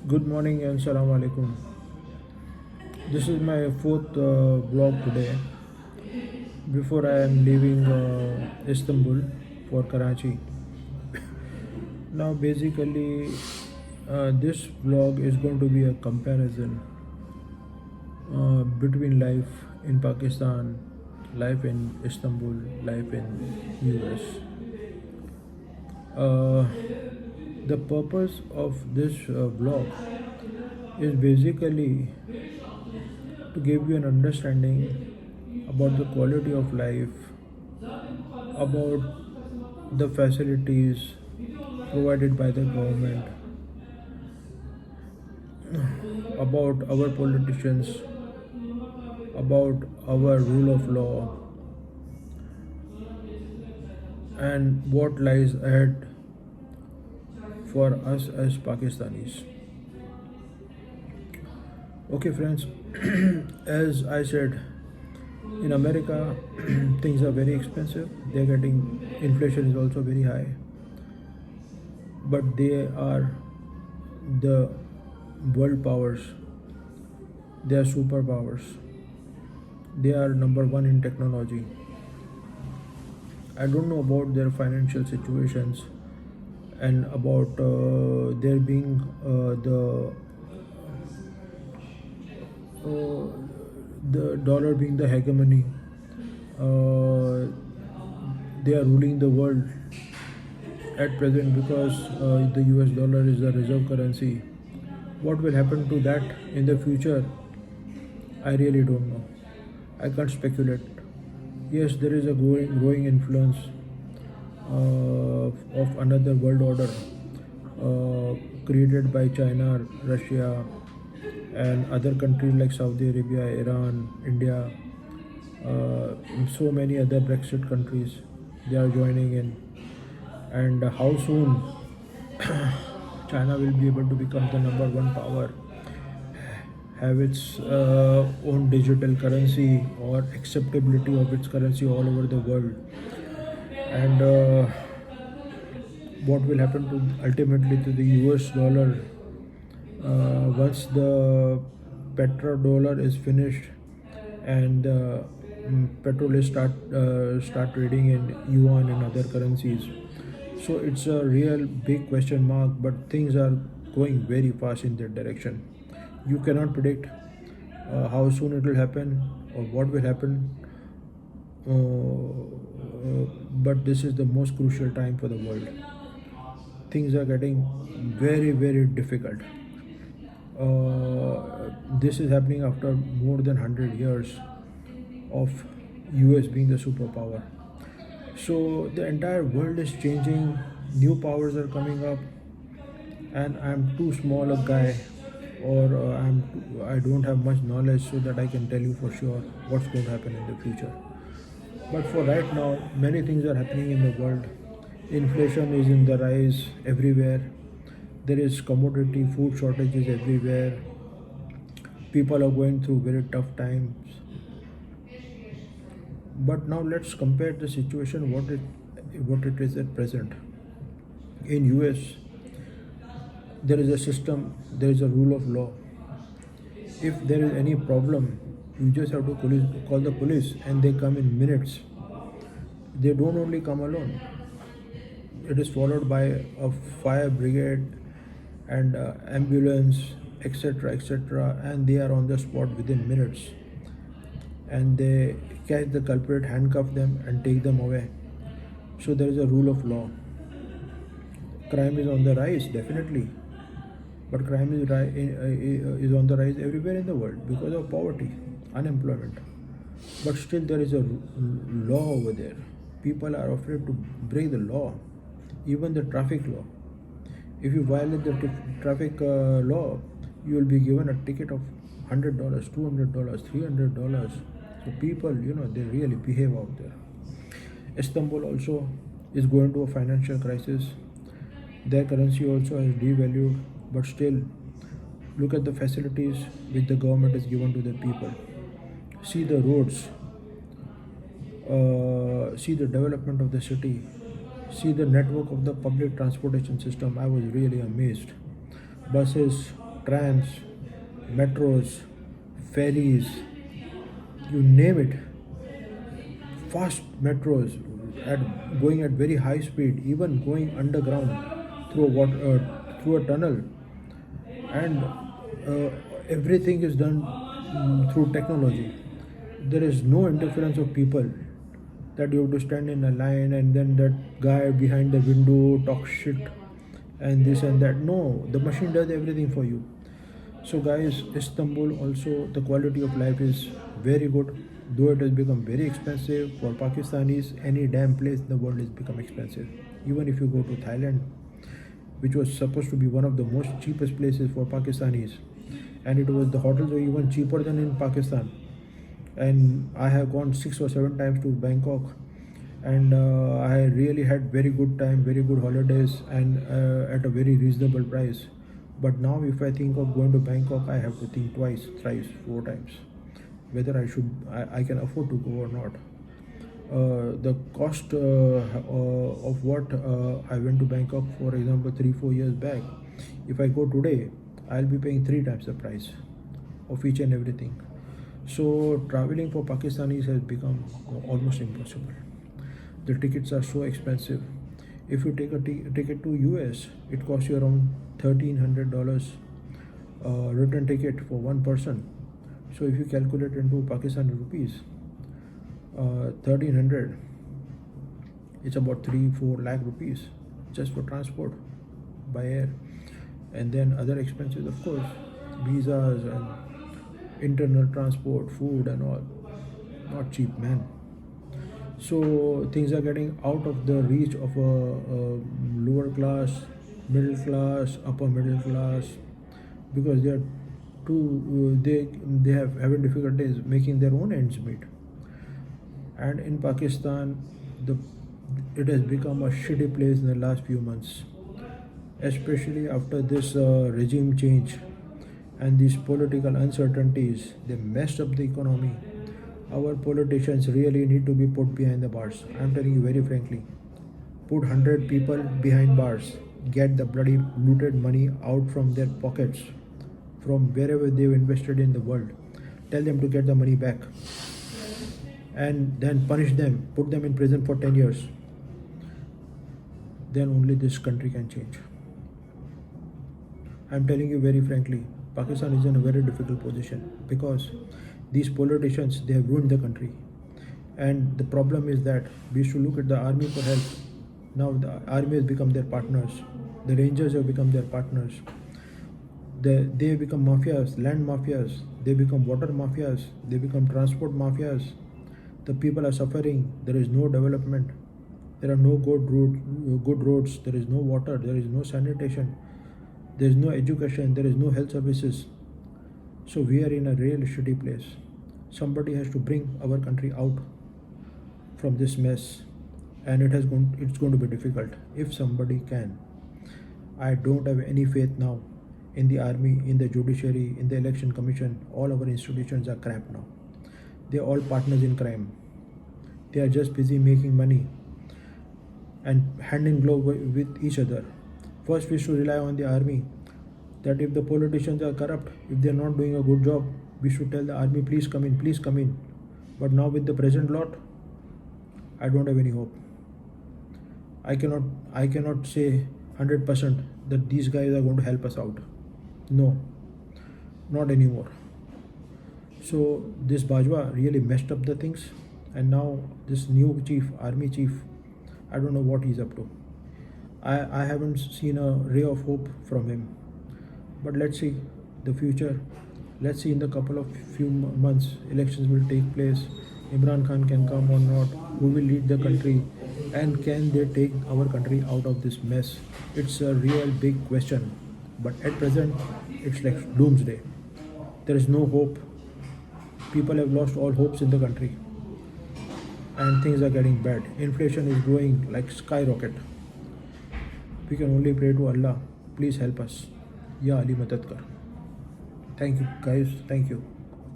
Good morning and salam alaikum. This is my fourth vlog today before I am leaving Istanbul for Karachi. Now, basically, this vlog is going to be a comparison between life in Pakistan, life in Istanbul, life in US. Uh, the purpose of this vlog is basically to give you an understanding about the quality of life, about the facilities provided by the government, about our politicians, about our rule of law, and what lies ahead for us as Pakistanis. Okay, friends, as I said, in America, things are very expensive. They're getting inflation is also very high, but they are the world powers. They are superpowers. They are number one in technology. I don't know about their financial situations and about there being uh, the dollar being the hegemony. Uh, they are ruling the world at present because the US dollar is the reserve currency. What will happen to that in the future? I really don't know. I can't speculate. Yes, there is a growing influence of another world order created by China, Russia, and other countries like Saudi Arabia, Iran, India, so many other Brexit countries. They are joining in, and how soon China will be able to become the number one power, have its own digital currency or acceptability of its currency all over the world, and what will happen to ultimately to the US dollar once the petrodollar is finished and petrol is start trading in yuan and other currencies. So it's a real big question mark, but things are going very fast in that direction. You cannot predict how soon it will happen or what will happen, but this is the most crucial time for the world. Things are getting very difficult. This is happening after more than 100 years of US being the superpower. So the entire world is changing, new powers are coming up, and I'm too small a guy, or I don't have much knowledge so that I can tell you for sure what's going to happen in the future. But for right now, many things are happening in the world. Inflation is in the rise everywhere. There is commodity food shortages everywhere. People are going through very tough times. But now let's compare the situation what it is at present. In US, there is a system, there is a rule of law. If there is any problem, you just have to call the police and they come in minutes. They don't only come alone. It is followed by a fire brigade and ambulance, etc., and they are on the spot within minutes. And they catch the culprit, handcuff them, and take them away. So there is a rule of law. Crime is on the rise, definitely, but crime is on the rise everywhere in the world because of poverty, unemployment. But still, there is a law over there. People are afraid to break the law, even the traffic law. If you violate the traffic law, you will be given a ticket of $100, $200, $300. So people, they really behave out there. Istanbul also is going to a financial crisis. Their currency also has devalued, but still, look at the facilities which the government has given to the people. See the roads, see the development of the city, see the network of the public transportation system. I was really amazed. Buses, trams, metros, ferries, you name it, fast metros going at very high speed, even going underground through through a tunnel, and everything is done through technology. There is no interference of people that you have to stand in a line and then that guy behind the window talks shit and this and that. No, the machine does everything for you. So, guys, Istanbul also the quality of life is very good, though it has become very expensive for Pakistanis. Any damn place in the world has become expensive. Even if you go to Thailand, which was supposed to be one of the most cheapest places for Pakistanis, and the hotels were even cheaper than in Pakistan. And I have gone 6 or 7 times to Bangkok, and I really had very good time, very good holidays, and at a very reasonable price. But now, if I think of going to Bangkok, I have to think twice, thrice, 4 times whether I can afford to go or not. The cost of what I went to Bangkok, for example, 3-4 years back, if I go today, I'll be paying 3 times the price of each and everything. So traveling for Pakistanis has become almost impossible. The tickets are so expensive. If you take a ticket to US, it costs you around $1,300 return ticket for one person. So if you calculate into Pakistani rupees, 1,300, it's about 3-4 lakh rupees just for transport by air, and then other expenses, of course, visas and internal transport, food and all. Not cheap, man. So things are getting out of the reach of a lower class, middle class, upper middle class, because they are they have having difficulties making their own ends meet. And in Pakistan, it has become a shitty place in the last few months, especially after this regime change and these political uncertainties. They messed up the economy. Our politicians really need to be put behind the bars. I'm telling you very frankly. Put 100 people behind bars. Get the bloody looted money out from their pockets, from wherever they've invested in the world. Tell them to get the money back. And then punish them. Put them in prison for 10 years. Then only this country can change. I'm telling you very frankly, Pakistan is in a very difficult position because these politicians, they have ruined the country. And the problem is that we used to look at the army for help. Now the army has become their partners. The rangers have become their partners. They become mafias, land mafias. They become water mafias. They become transport mafias. The people are suffering. There is no development. There are no good roads. There is no water. There is no sanitation. There is no education. There is no health services. So we are in a real shitty place. Somebody has to bring our country out from this mess, and it's going to be difficult if somebody can. I don't have any faith now in the army, in the judiciary, in the election commission. All our institutions are crap now. They are all partners in crime. They are just busy making money and hand in glove with each other. First, we should rely on the army, that if the politicians are corrupt, if they are not doing a good job, we should tell the army, please come in, please come in. But now with the present lot, I don't have any hope. I cannot say 100% that these guys are going to help us out. No, not anymore. So this Bajwa really messed up the things, and now this new chief, army chief, I don't know what he's up to. I haven't seen a ray of hope from him. But let's see the future. Let's see in the couple of few months, elections will take place. Imran Khan can come or not. Who will lead the country? And can they take our country out of this mess? It's a real big question. But at present, it's like doomsday. There is no hope. People have lost all hopes in the country. And things are getting bad. Inflation is growing like skyrocket. We can only pray to Allah. Please help us. Ya Ali Madad Kar. Thank you guys. Thank you.